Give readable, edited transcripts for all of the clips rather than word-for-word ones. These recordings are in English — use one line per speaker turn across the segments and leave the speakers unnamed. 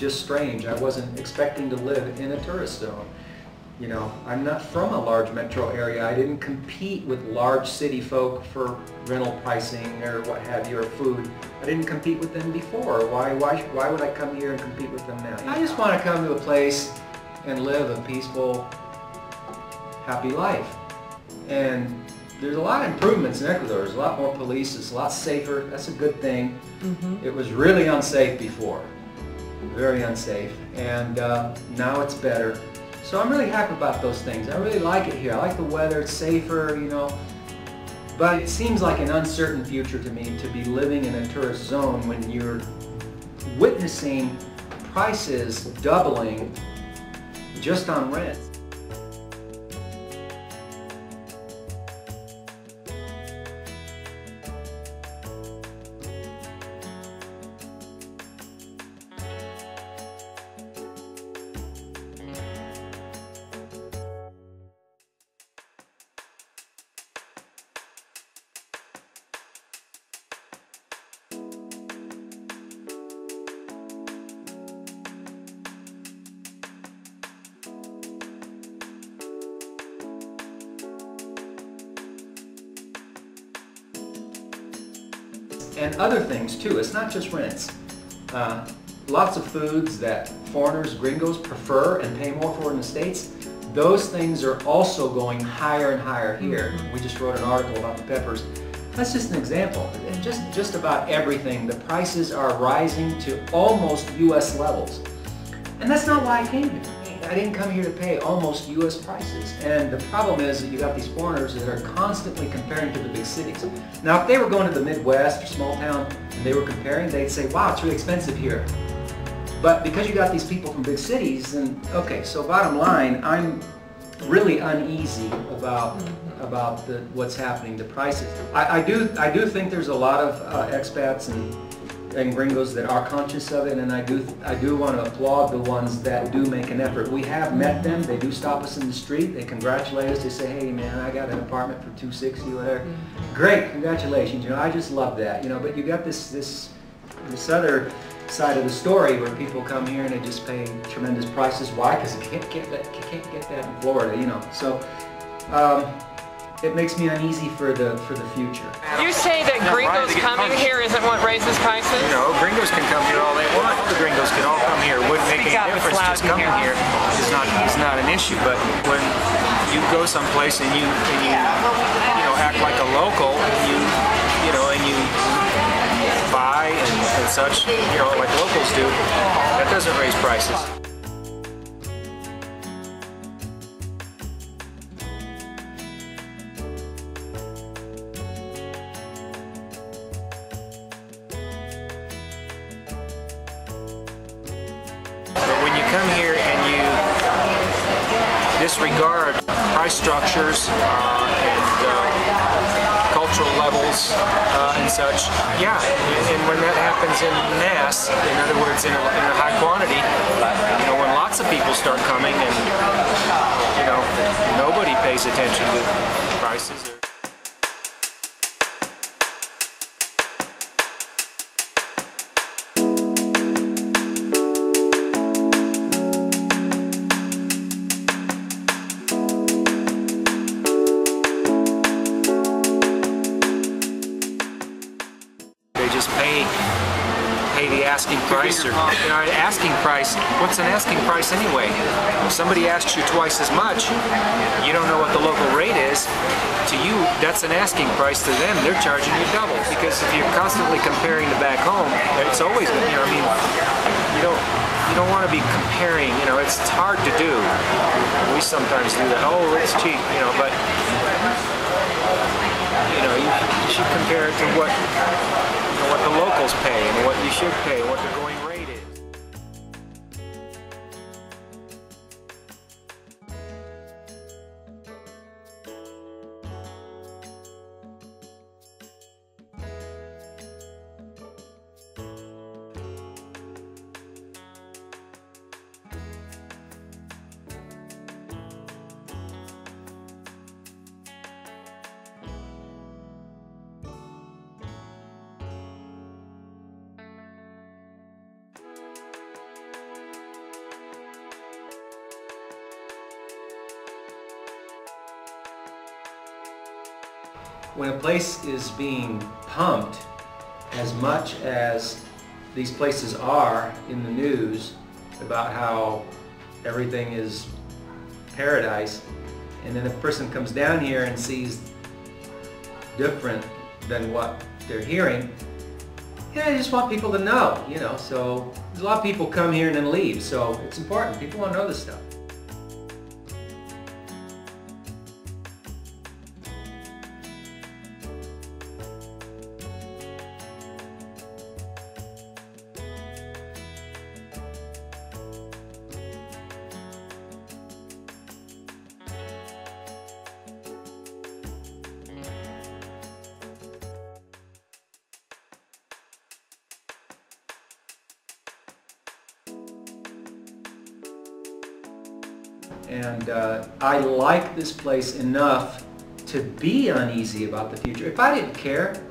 just strange. I wasn't expecting to live in a tourist zone. You know, I'm not from a large metro area. I didn't compete with large city folk for rental pricing or what have you, or food. I didn't compete with them before. Why would I come here and compete with them now? I just want to come to a place and live a peaceful, happy life. And there's a lot of improvements in Ecuador. There's a lot more police. It's a lot safer. That's a good thing. Mm-hmm. It was really unsafe before. Very unsafe. And now it's better. So I'm really happy about those things. I really like it here. I like the weather. It's safer, you know. But it seems like an uncertain future to me to be living in a tourist zone when you're witnessing prices doubling just on rent. And other things too. It's not just rents. Lots of foods that foreigners, gringos, prefer and pay more for in the States, those things are also going higher and higher here. We just wrote an article about the peppers. That's just an example. And just about everything, the prices are rising to almost US levels. And that's not why I came here. I didn't come here to pay almost US prices. And the problem is that you got these foreigners that are constantly comparing to the big cities. Now, if they were going to the Midwest or small town and they were comparing, they'd say, wow, it's really expensive here. But because you got these people from big cities, then, okay, so bottom line, I'm really uneasy about what's happening, the prices. I do think there's a lot of expats and gringos that are conscious of it, and I do want to applaud the ones that do make an effort. We have met them. They do stop us in the street. They congratulate us. They say, "Hey, man, I got an apartment for $260, whatever." Great, congratulations. You know, I just love that. You know, but you got this other side of the story where people come here and they just pay tremendous prices. Why? Because you can't get that in Florida. You know, so. It makes me uneasy for the future.
You say that gringos coming here isn't what raises prices?
No, gringos can come here all they want. The gringos can all come here. It wouldn't make any difference. Just coming here is not an issue. But when you go someplace and you act like a local, and you buy and such, like locals do, that doesn't raise prices. Come here and you disregard price structures and cultural levels and such, yeah, and when that happens in mass, in other words, in a high quantity, when lots of people start coming and, nobody pays attention to prices. Just pay the asking price, or asking price. What's an asking price anyway? If somebody asks you twice as much, you don't know what the local rate is. To you, that's an asking price. To them, they're charging you double. Because if you're constantly comparing to back home, it's always, you don't want to be comparing. It's hard to do. We sometimes do that. Oh, it's cheap, but. You should compare it to what the locals pay and what you should pay and what the going rate is.
when a place is being pumped as much as these places are in the news about how everything is paradise, and then a person comes down here and sees different than what they're hearing, yeah, I just want people to know, you know. So a lot of people come here and then leave, so it's important. People want to know this stuff. And I like this place enough to be uneasy about the future. If I didn't care,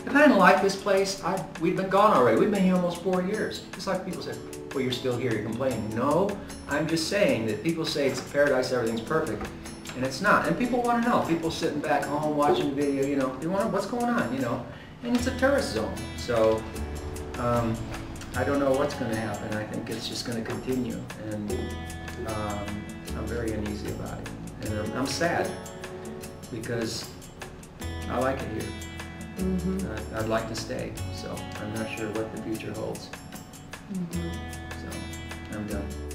if I didn't like this place, we'd been gone already. We've been here almost 4 years. Just like people say, well, you're still here, you're complaining. No, I'm just saying that people say it's paradise, everything's perfect, and it's not. And people want to know. People sitting back home watching video, you know, they want to know what's going on, you know. And it's a tourist zone. So I don't know what's going to happen. I think it's just going to continue. And I'm very uneasy about it, and I'm sad because I like it here. Mm-hmm. I'd like to stay, so I'm not sure what the future holds. Mm-hmm. So I'm done.